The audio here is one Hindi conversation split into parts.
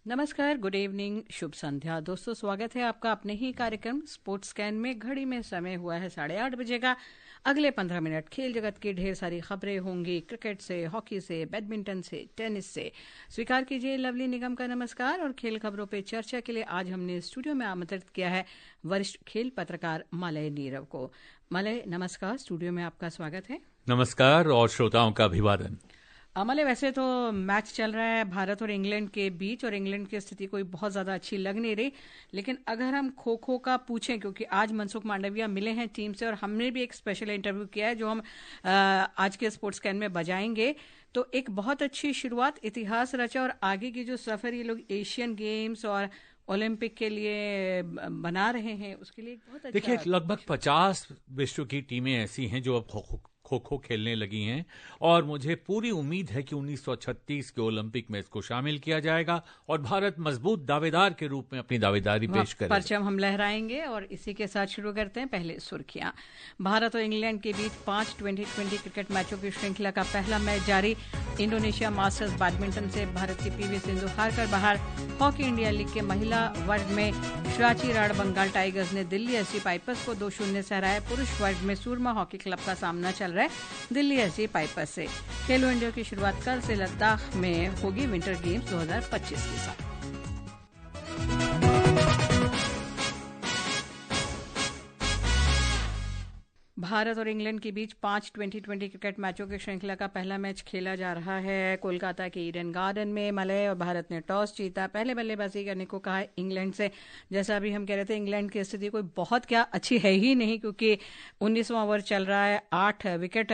नमस्कार, गुड इवनिंग, शुभ संध्या दोस्तों। स्वागत है आपका अपने ही कार्यक्रम स्पोर्ट्स स्कैन में। घड़ी में समय हुआ है 8:30 बजे का। अगले 15 मिनट खेल जगत की ढेर सारी खबरें होंगी, क्रिकेट से, हॉकी से, बैडमिंटन से, टेनिस से। स्वीकार कीजिए लवली निगम का नमस्कार। और खेल खबरों पे चर्चा के लिए आज हमने स्टूडियो में आमंत्रित किया है वरिष्ठ खेल पत्रकार मलय नीरव को। मलय नमस्कार, स्टूडियो में आपका स्वागत है। नमस्कार और श्रोताओं का अभिवादन। अमले, वैसे तो मैच चल रहा है भारत और इंग्लैंड के बीच और इंग्लैंड की स्थिति कोई बहुत ज़्यादा अच्छी लग नहीं रही, लेकिन अगर हम खो खो का पूछें, क्योंकि आज मनसुख मांडविया मिले हैं टीम से और हमने भी एक स्पेशल इंटरव्यू किया है जो हम आज के स्पोर्ट्स कैन में बजाएंगे, तो एक बहुत अच्छी शुरुआत, इतिहास रचा और आगे की जो सफ़र ये लोग एशियन गेम्स और ओलंपिक के लिए बना रहे हैं उसके लिए एक बहुत अच्छा। देखिए, लगभग 50 विश्व की टीमें ऐसी हैं जो अब खो खो खेलने लगी हैं और मुझे पूरी उम्मीद है कि 1936 के ओलंपिक में इसको शामिल किया जाएगा और भारत मजबूत दावेदार के रूप में अपनी दावेदारी पेश करेगा। परचम हम लहराएंगे और इसी के साथ शुरू करते हैं पहले सुर्खियां। भारत और इंग्लैंड के बीच 5 2020 क्रिकेट मैचों की श्रृंखला का पहला मैच जारी। इंडोनेशिया मास्टर्स बैडमिंटन से भारत की पीवी सिंधु हारकर बाहर। हॉकी इंडिया लीग के महिला वर्ग में श्राची राड़ बंगाल टाइगर्स ने दिल्ली एससी पाइपर्स को 2-0 से हराया। पुरुष वर्ग में सूरमा हॉकी क्लब का सामना चल रहा है दिल्ली एससी पाइपर्स से। खेलो इंडिया की शुरुआत कल से लद्दाख में होगी विंटर गेम्स 2025 के साथ। भारत और इंग्लैंड के बीच 5 2020 क्रिकेट मैचों की श्रृंखला का पहला मैच खेला जा रहा है कोलकाता के ईडन गार्डन में। मलय, और भारत ने टॉस जीता, पहले बल्लेबाजी करने को कहा इंग्लैंड से। जैसा अभी हम कह रहे थे, इंग्लैंड की स्थिति कोई बहुत क्या अच्छी है ही नहीं, क्योंकि 19वां ओवर चल रहा है, 8 विकेट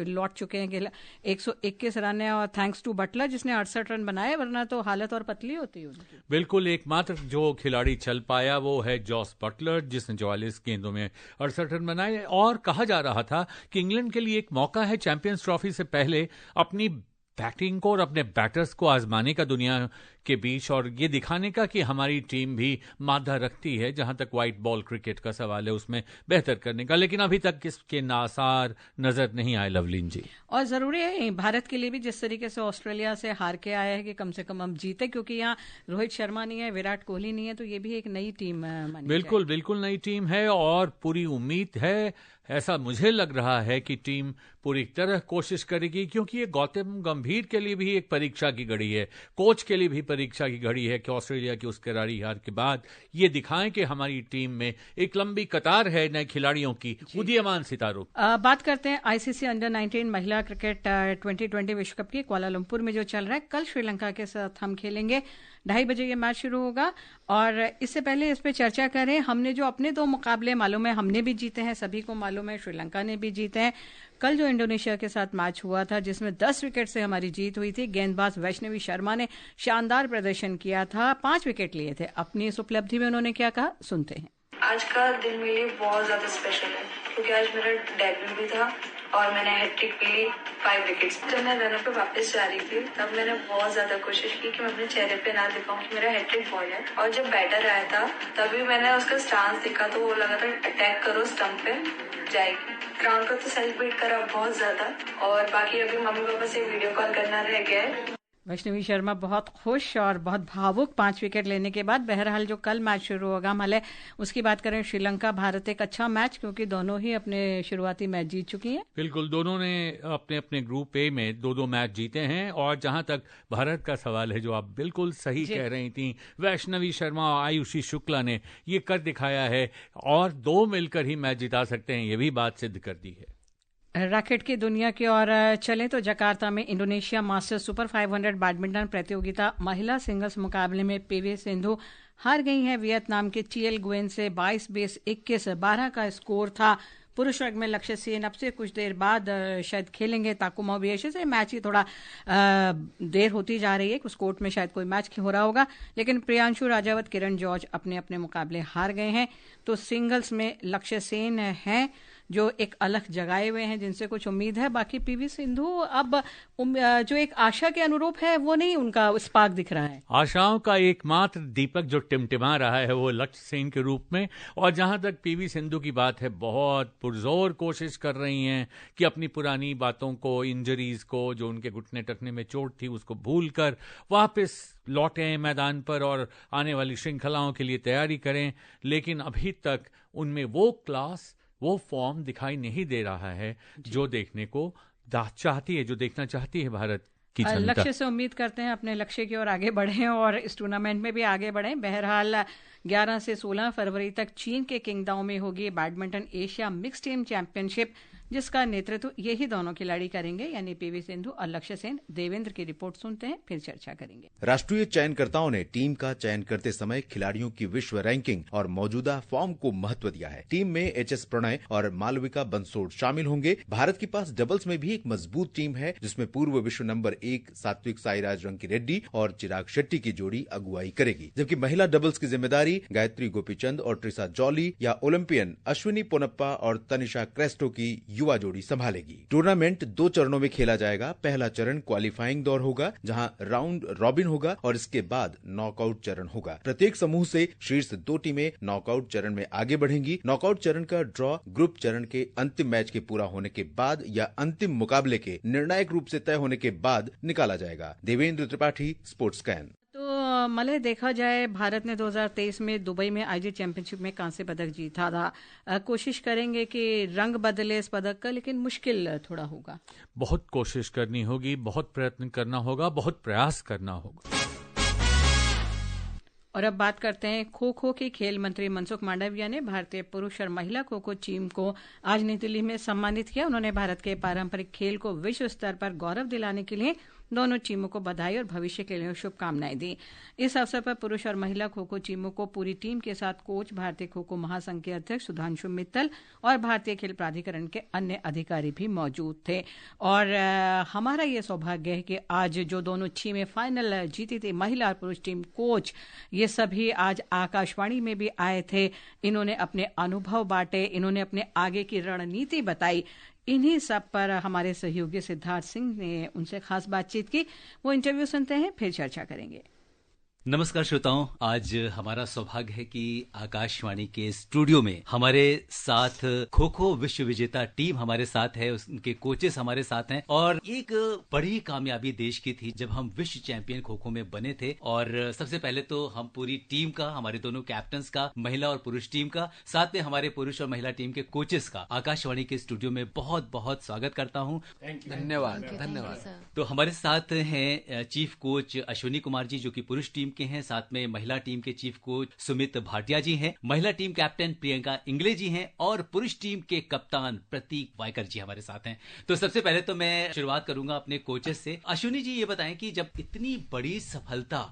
लौट चुके हैं, 121 रन है और थैंक्स टू बटलर जिसने 68 रन बनाए, वरना तो हालत और पतली होती है उनकी। बिल्कुल, एकमात्र जो खिलाड़ी चल पाया वो है जॉस बटलर, जिसने 44 गेंदों में 68 रन बनाए। और कहा जा रहा था कि इंग्लैंड के लिए एक मौका है चैंपियंस ट्रॉफी से पहले अपनी बैटिंग को और अपने बैटर्स को आजमाने का दुनिया के बीच और ये दिखाने का कि हमारी टीम भी मादा रखती है। जहां तक व्हाइट बॉल क्रिकेट का सवाल है उसमें बेहतर करने का, लेकिन अभी तक इसके आसार नजर नहीं आए लवलीन जी। और जरूरी है भारत के लिए भी, जिस तरीके से ऑस्ट्रेलिया से हार के आया है, कि कम से कम हम जीते, क्योंकि यहाँ रोहित शर्मा नहीं है, विराट कोहली नहीं है, तो ये भी एक नई टीम मानी बिल्कुल बिल्कुल नई टीम है और पूरी उम्मीद है, ऐसा मुझे लग रहा है कि टीम पूरी तरह कोशिश करेगी, क्योंकि ये गौतम गंभीर के लिए भी एक परीक्षा की घड़ी है, कोच के लिए भी परीक्षा की घड़ी है कि ऑस्ट्रेलिया की उस करारी हार के बाद ये दिखाएं कि हमारी टीम में एक लंबी कतार है नए खिलाड़ियों की, उदीयमान सितारों। बात करते हैं आईसीसी अंडर 19 महिला क्रिकेट 2020 विश्व कप की। कुआलालंपुर में जो चल रहा है, कल श्रीलंका के साथ हम खेलेंगे। 2:30 बजे ये मैच शुरू होगा। और इससे पहले इस पे चर्चा करें, हमने जो अपने 2 मुकाबले मालूम है, हमने भी जीते हैं, सभी को मालूम है, श्रीलंका ने भी जीते हैं। कल जो इंडोनेशिया के साथ मैच हुआ था, जिसमें 10 विकेट से हमारी जीत हुई थी, गेंदबाज वैष्णवी शर्मा ने शानदार प्रदर्शन किया था, 5 विकेट लिए थे। अपनी इस उपलब्धि में उन्होंने क्या कहा, सुनते हैं। आज का दिन मेरे लिए बहुत ज्यादा स्पेशल है, क्योंकि आज मेरा डेब्यू भी था और मैंने हैट्रिक भी ली, 5 विकेट्स। जब मैं रनर पे वापस जा रही थी, तब मैंने बहुत ज्यादा कोशिश की कि मैं अपने चेहरे पे ना दिखाऊं कि मेरा हैट्रिक बॉल है। और जब बैटर आया था, तभी मैंने उसका स्टांस देखा, तो वो लगा था अटैक करो, स्टंप पे जाएगी। ग्राउंड पर तो सेलिब्रेट करा बहुत ज्यादा, और बाकी अभी मम्मी पापा से वीडियो कॉल करना रह गया है। वैष्णवी शर्मा बहुत खुश और बहुत भावुक 5 विकेट लेने के बाद। बहरहाल जो कल मैच शुरू होगा मलय, उसकी बात करें, श्रीलंका भारत एक अच्छा मैच, क्योंकि दोनों ही अपने शुरुआती मैच जीत चुकी हैं। बिल्कुल, दोनों ने अपने अपने ग्रुप ए में 2-2 मैच जीते हैं। और जहां तक भारत का सवाल है, जो आप बिल्कुल सही कह रही थी, वैष्णवी शर्मा और आयुषी शुक्ला ने ये कर दिखाया है और 2 मिलकर ही मैच जिता सकते हैं, ये भी बात सिद्ध कर दी है। रैकेट की दुनिया की ओर चलें तो जकार्ता में इंडोनेशिया मास्टर्स सुपर 500 बैडमिंटन प्रतियोगिता महिला सिंगल्स मुकाबले में पीवी सिंधु हार गई हैं वियतनाम के चियल गुएन से। 22-21-12 का स्कोर था। पुरुष वर्ग में लक्ष्य सेन अब से कुछ देर बाद शायद खेलेंगे ताकुमा ओबिएशी से। मैच ही थोड़ा देर होती जा रही है, उस कोर्ट में शायद कोई मैच हो रहा होगा, लेकिन प्रियांशु राजावत, किरण जॉर्ज अपने अपने मुकाबले हार गए हैं। तो सिंगल्स में लक्ष्य सेन हैं जो एक अलख जगाए हुए हैं, जिनसे कुछ उम्मीद है। बाकी पीवी सिंधु अब जो एक आशा के अनुरूप है वो नहीं, उनका स्पार्क दिख रहा है। आशाओं का एकमात्र दीपक जो टिमटिमा रहा है वो लक्ष्य सेन के रूप में। और जहां तक पीवी सिंधु की बात है, बहुत पुरजोर कोशिश कर रही हैं कि अपनी पुरानी बातों को, इंजरीज को, जो उनके घुटने टखने में चोट थी उसको भूलकर वापस लौटें मैदान पर और आने वाली श्रृंखलाओं के लिए तैयारी करें। लेकिन अभी तक उनमें वो क्लास, वो फॉर्म दिखाई नहीं दे रहा है जो देखने को चाहती है, जो देखना चाहती है भारत की जनता। लक्ष्य से उम्मीद करते हैं अपने लक्ष्य की ओर आगे बढ़ें और इस टूर्नामेंट में भी आगे बढ़ें। बहरहाल 11 से 16 फरवरी तक चीन के किंगडाओ में होगी badminton Asia mix team championship, जिसका नेतृत्व यही दोनों खिलाड़ी करेंगे, यानी पीवी सिंधु और लक्ष्य सेन। देवेंद्र की रिपोर्ट सुनते हैं, फिर चर्चा करेंगे। राष्ट्रीय चयनकर्ताओं ने टीम का चयन करते समय खिलाड़ियों की विश्व रैंकिंग और मौजूदा फॉर्म को महत्व दिया है। टीम में एचएस प्रणय और मालविका बंसोड़ शामिल होंगे। भारत के पास डबल्स में भी एक मजबूत टीम है, जिसमें पूर्व विश्व नंबर 1 सात्विक साईराज रंकीरेड्डी और चिराग शेट्टी की जोड़ी अगुवाई करेगी, जबकि महिला डबल्स की जिम्मेदारी गायत्री गोपीचंद और ट्रिसा जॉली या ओलंपियन अश्विनी पोनप्पा और तनिषा क्रेस्टो की युवा जोड़ी संभालेगी। टूर्नामेंट 2 चरणों में खेला जाएगा। पहला चरण क्वालिफाइंग दौर होगा, जहां राउंड रॉबिन होगा और इसके बाद नॉकआउट चरण होगा। प्रत्येक समूह से शीर्ष 2 टीमें नॉकआउट चरण में आगे बढ़ेंगी। नॉकआउट चरण का ड्रॉ ग्रुप चरण के अंतिम मैच के पूरा होने के बाद या अंतिम मुकाबले के निर्णायक रूप से तय होने के बाद निकाला जाएगा। Devendra Tripathi, sports can. तो मलय, देखा जाए भारत ने 2023 में दुबई में आयोजित चैंपियनशिप में कांस्य पदक जीता था। कोशिश करेंगे कि रंग बदले इस पदक का, लेकिन मुश्किल थोड़ा होगा। बहुत कोशिश करनी होगी, बहुत प्रयत्न करना होगा, बहुत प्रयास करना होगा। और अब बात करते हैं खो खो की। खेल मंत्री मनसुख मांडविया ने भारतीय पुरुष और महिला खो खो टीम को आज नई दिल्ली में सम्मानित किया। उन्होंने भारत के पारंपरिक खेल को विश्व स्तर पर गौरव दिलाने के लिए दोनों टीमों को बधाई और भविष्य के लिए शुभकामनाएं दी। इस अवसर पर पुरुष और महिला खो खो टीमों को पूरी टीम के साथ कोच, भारतीय खो खो महासंघ के अध्यक्ष सुधांशु मित्तल और भारतीय खेल प्राधिकरण के अन्य अधिकारी भी मौजूद थे। और हमारा ये सौभाग्य है कि आज जो दोनों टीमें फाइनल जीती थी, महिला और पुरुष टीम, कोच, ये सभी आज आकाशवाणी में भी आए थे। इन्होंने अपने अनुभव बांटे, इन्होंने अपने आगे की रणनीति बताई। इन्हीं सब पर हमारे सहयोगी सिद्धार्थ सिंह ने उनसे खास बातचीत की। वो इंटरव्यू सुनते हैं, फिर चर्चा करेंगे। नमस्कार श्रोताओं, आज हमारा सौभाग्य है कि आकाशवाणी के स्टूडियो में हमारे साथ खो खो विश्व विजेता टीम हमारे साथ है, उनके कोचेस हमारे साथ हैं। और एक बड़ी कामयाबी देश की थी जब हम विश्व चैंपियन खो खो में बने थे। और सबसे पहले तो हम पूरी टीम का, हमारे दोनों कैप्टन्स का, महिला और पुरुष टीम का, साथ में हमारे पुरुष और महिला टीम के कोचेस का आकाशवाणी के स्टूडियो में बहुत बहुत स्वागत करता हूँ। धन्यवाद। तो हमारे साथ हैं चीफ कोच अश्विनी कुमार जी, जो कि पुरुष टीम के हैं। साथ में महिला टीम के चीफ कोच सुमित भाटिया जी हैं। महिला टीम कैप्टन प्रियंका इंगले जी हैं और पुरुष टीम के कप्तान प्रतीक वायकर जी हमारे साथ हैं। तो सबसे पहले तो मैं शुरुआत करूंगा अपने कोचेस से। अश्विनी जी, ये बताएं कि जब इतनी बड़ी सफलता,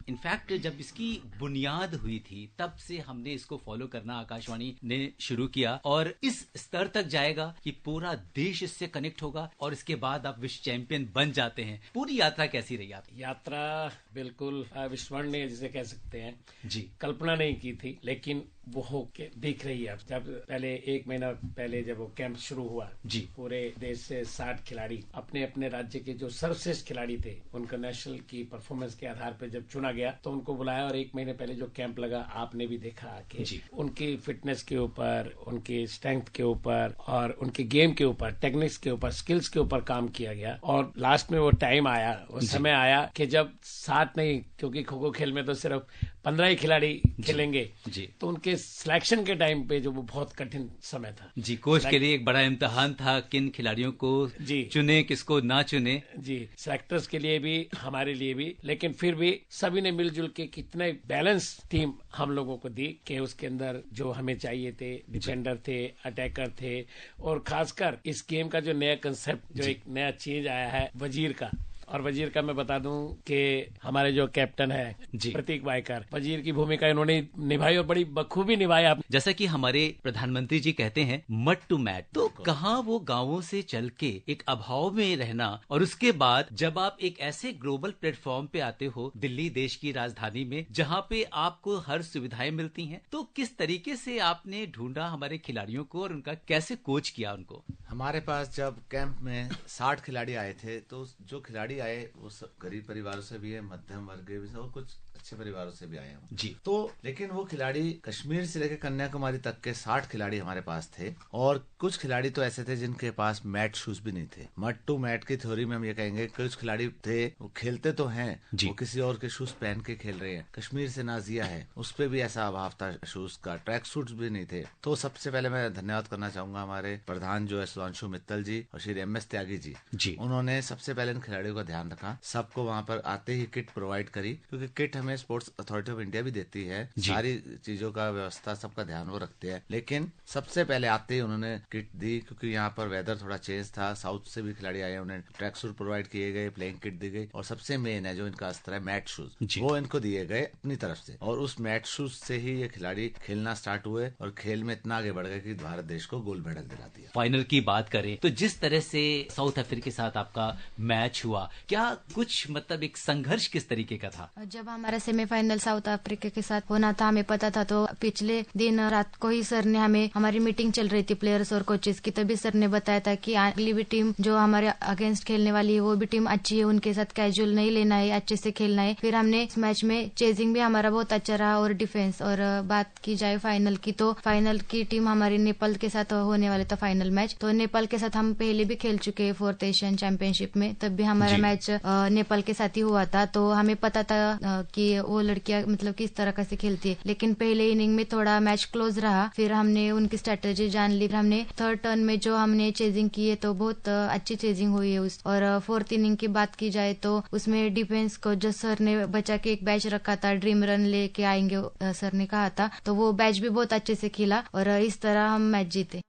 इनफैक्ट जब इसकी बुनियाद हुई थी, तब से हमने इसको फॉलो करना आकाशवाणी ने शुरू किया और इस स्तर तक जाएगा कि पूरा देश इससे कनेक्ट होगा और इसके बाद आप विश्व चैंपियन बन जाते हैं। पूरी यात्रा कैसी रही आपकी? यात्रा बिल्कुल विस्मरणीय जिसे कह सकते हैं जी। कल्पना नहीं की थी, लेकिन वो हो के दिख रही है। जब पहले 1 महीना पहले जब वो कैंप शुरू हुआ जी, पूरे देश से 60 खिलाड़ी, अपने अपने राज्य के जो सर्वश्रेष्ठ खिलाड़ी थे, उनका नेशनल की परफॉर्मेंस के आधार पर जब चुना गया तो उनको बुलाया। और 1 महीने पहले जो कैंप लगा, आपने भी देखा कि उनकी फिटनेस के ऊपर, उनकी स्ट्रेंथ के ऊपर और उनके गेम के ऊपर, टेक्निक्स के ऊपर, स्किल्स के ऊपर काम किया गया। और लास्ट में वो टाइम आया, वो समय आया कि जब 60 नहीं, क्योंकि खो खो खेल में तो सिर्फ 15 ही खिलाड़ी खेलेंगे जी, तो उनके सिलेक्शन के टाइम पे जो वो बहुत कठिन समय था जी। कोच के लिए एक बड़ा इम्तिहान था, किन खिलाड़ियों को चुने, किसको ना चुने जी। सेलेक्टर्स के लिए भी, हमारे लिए भी, लेकिन फिर भी सभी ने मिलजुल के कितने बैलेंस टीम हम लोगों को दी कि उसके अंदर जो हमें चाहिए थे, डिफेंडर थे, अटैकर थे, और खासकर इस गेम का जो नया कंसेप्ट, जो एक नया चेंज आया है वजीर का, और वजीर का मैं बता दूं कि हमारे जो कैप्टन है प्रतीक वायकर, वजीर की भूमिका इन्होंने निभाई और बड़ी बखूबी निभाई। आप जैसा कि हमारे प्रधानमंत्री जी कहते हैं मड टू मैट, तो कहाँ वो गांवों से चल के एक अभाव में रहना और उसके बाद जब आप एक ऐसे ग्लोबल प्लेटफॉर्म पे आते हो दिल्ली देश की राजधानी में जहाँ पे आपको हर सुविधाएं मिलती हैं, तो किस तरीके से आपने ढूंढा हमारे खिलाड़ियों को और उनका कैसे कोच किया उनको? हमारे पास जब कैंप में 60 खिलाड़ी आए थे, तो जो खिलाड़ी आए वो सब गरीब परिवारों से भी है, मध्यम वर्ग भी है और कुछ अच्छे परिवारों से भी आए हैं जी। तो लेकिन वो खिलाड़ी कश्मीर से लेकर कन्याकुमारी तक के 60 खिलाड़ी हमारे पास थे और कुछ खिलाड़ी तो ऐसे थे जिनके पास मैट शूज भी नहीं थे। मड टू मैट की थ्योरी में हम ये कहेंगे कुछ खिलाड़ी थे वो खेलते तो हैं, वो किसी और के शूज पहन के खेल रहे हैं। कश्मीर से नाजिया है, उस पर भी ऐसा अभाव था शूज का, ट्रैक सूट भी नहीं थे। तो सबसे पहले मैं धन्यवाद करना चाहूंगा हमारे प्रधान जो है सुधांशु मित्तल जी और श्री MS त्यागी जी। उन्होंने सबसे पहले इन खिलाड़ियों का ध्यान रखा, सबको वहाँ पर आते ही किट प्रोवाइड करी, क्योंकि किट हमें स्पोर्ट्स अथॉरिटी ऑफ इंडिया भी देती है, सारी चीजों का व्यवस्था सबका ध्यान वो रखते हैं। लेकिन सबसे पहले आते ही उन्होंने किट दी, क्योंकि यहाँ पर वेदर थोड़ा चेंज था, साउथ से भी खिलाड़ी आए, उन्हें ट्रैक सूट प्रोवाइड किए गए, प्लेइंग किट दी गई और सबसे मेन है जो इनका अस्त्र है मैट शूज, वो इनको दिए गए अपनी तरफ से और उस मैट शूज से ही ये खिलाड़ी खेलना स्टार्ट हुए और खेल में इतना आगे बढ़ गए कि भारत देश को गोल्ड मेडल दिला दिया। फाइनल की बात करें तो जिस तरह से साउथ अफ्रीका के साथ आपका मैच हुआ, क्या कुछ मतलब एक संघर्ष किस तरीके का था? जब हमारा सेमीफाइनल साउथ अफ्रीका के साथ होना था, हमें पता था, तो पिछले दिन रात को ही सर ने हमें, हमारी मीटिंग चल रही थी प्लेयर्स और कोचेस की, तभी सर ने बताया था कि अगली भी टीम जो हमारे अगेंस्ट खेलने वाली है वो भी टीम अच्छी है, उनके साथ कैजुअल नहीं लेना है, अच्छे से खेलना है। फिर हमने इस मैच में चेजिंग भी हमारा बहुत अच्छा रहा और डिफेंस। और बात की जाए फाइनल की, तो फाइनल की टीम हमारी नेपाल के साथ होने वाले था फाइनल मैच। तो नेपाल के साथ हम पहले भी खेल चुके हैं 4th एशियन चैंपियनशिप में, तब भी हमारा मैच नेपाल के साथ ही हुआ था। तो हमें पता था कि वो लड़कियां मतलब किस तरह का से खेलती है, लेकिन पहले इनिंग में थोड़ा मैच क्लोज रहा, फिर हमने उनकी स्ट्रेटेजी जान ली। हमने 3rd टर्न में जो हमने चेजिंग की है तो बहुत अच्छी चेजिंग हुई है उस। और 4th इनिंग की बात की जाए तो उसमें डिफेंस को जो सर ने बचा के एक बैच रखा था, ड्रीम रन लेके आएंगे सर ने कहा था, तो वो बैच भी बहुत अच्छे से खेला और इस तरह हम मैच जीते।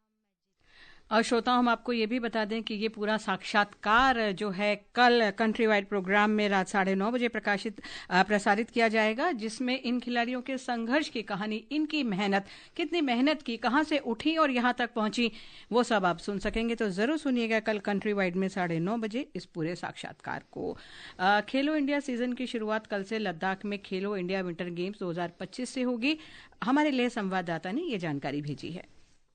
और श्रोताओं, हम आपको ये भी बता दें कि ये पूरा साक्षात्कार जो है कल कंट्री वाइड प्रोग्राम में रात 9:30 बजे प्रसारित किया जाएगा, जिसमें इन खिलाड़ियों के संघर्ष की कहानी, इनकी मेहनत, कितनी मेहनत की, कहां से उठी और यहां तक पहुंची, वो सब आप सुन सकेंगे। तो जरूर सुनिएगा कल कंट्री वाइड में 9:30 बजे इस पूरे साक्षात्कार को। खेलो इंडिया सीजन की शुरुआत कल से लद्दाख में खेलो इंडिया विंटर गेम्स 2025 से होगी। हमारे लेह संवाददाता ने ये जानकारी भेजी है।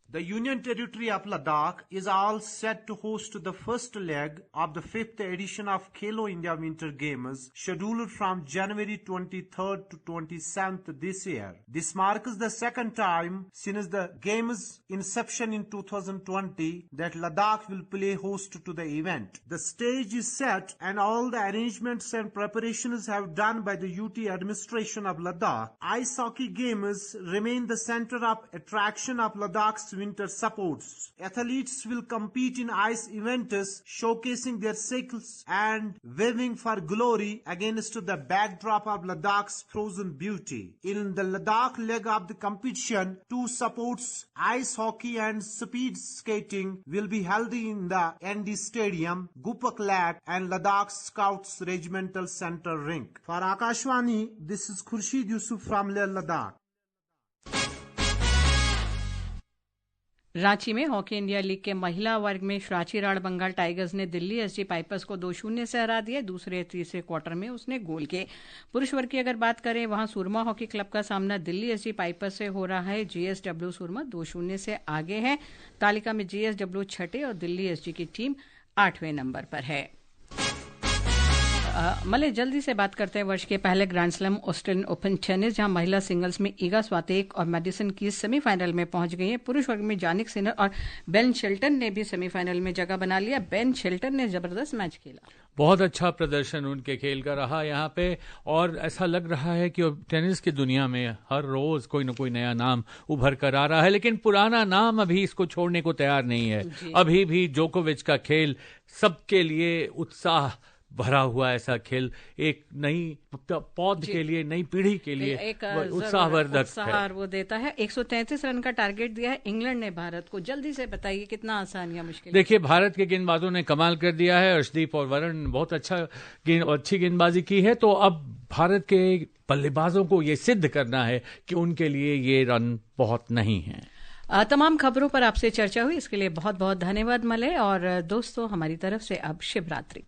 The Union Territory of Ladakh is all set to host the first leg of the 5th edition of Khelo India Winter Games, scheduled from January 23rd to 27th this year. This marks the second time since the game's inception in 2020 that Ladakh will play host to the event. The stage is set and all the arrangements and preparations have done by the UT administration of Ladakh. Ice hockey games remain the center of attraction of Ladakh's winter sports. Athletes will compete in ice events, showcasing their skills and waving for glory against the backdrop of Ladakh's frozen beauty. In the Ladakh leg of the competition, 2 sports, ice hockey and speed skating, will be held in the ND Stadium, Gupak Lake and Ladakh Scouts Regimental Center rink. For Akashvani, this is Khurshid Yusuf from Leh, Ladakh. Ranchi में हॉकी इंडिया लीग के महिला वर्ग में रांची राड़ बंगाल टाइगर्स ने दिल्ली एसजी पाइपर्स को 2-0 से हरा दिया। दूसरे तीसरे क्वार्टर में उसने गोल किए। पुरुष वर्ग की अगर बात करें, वहां सुरमा हॉकी क्लब का सामना दिल्ली एसजी पाइपर्स से हो रहा है। जीएसडब्ल्यू सुरमा 2-0 से आगे है। तालिका में जीएसडब्ल्यू 6ठे और दिल्ली एसजी की टीम 8वें नंबर पर है। मले जल्दी से बात करते हैं वर्ष के पहले grand slam Australian open tennis, जहां महिला सिंगल्स में ईगा स्वातेक और मैडिसन कीज सेमीफाइनल में पहुंच गई है। पुरुष वर्ग में जानिक सिनर और बेन शेल्टन ने भी सेमीफाइनल में जगह बना लिया। बेन शेल्टन ने जबरदस्त मैच खेला, बहुत अच्छा प्रदर्शन उनके खेल का रहा यहाँ पे, और ऐसा लग रहा है कि टेनिस की दुनिया में हर रोज कोई न कोई नया नाम उभर कर आ रहा है, लेकिन पुराना नाम अभी इसको छोड़ने को तैयार नहीं है। अभी भी जोकोविच का खेल सबके लिए उत्साह भरा हुआ ऐसा खेल एक नई पौध के लिए, नई पीढ़ी के लिए एक उत्साहवर्धक उत्साह वो देता है। 133 रन का टारगेट दिया है इंग्लैंड ने भारत को। जल्दी से बताइए कितना आसान या मुश्किल? देखिए, भारत के गेंदबाजों ने कमाल कर दिया है। अर्शदीप और वरुण बहुत अच्छी गेंदबाजी की है। तो अब भारत के बल्लेबाजों को ये सिद्ध करना है कि उनके लिए ये रन बहुत नहीं है। तमाम खबरों पर आपसे चर्चा हुई, इसके लिए बहुत बहुत धन्यवाद मलय। और दोस्तों, हमारी तरफ से अब शिव रात्रि।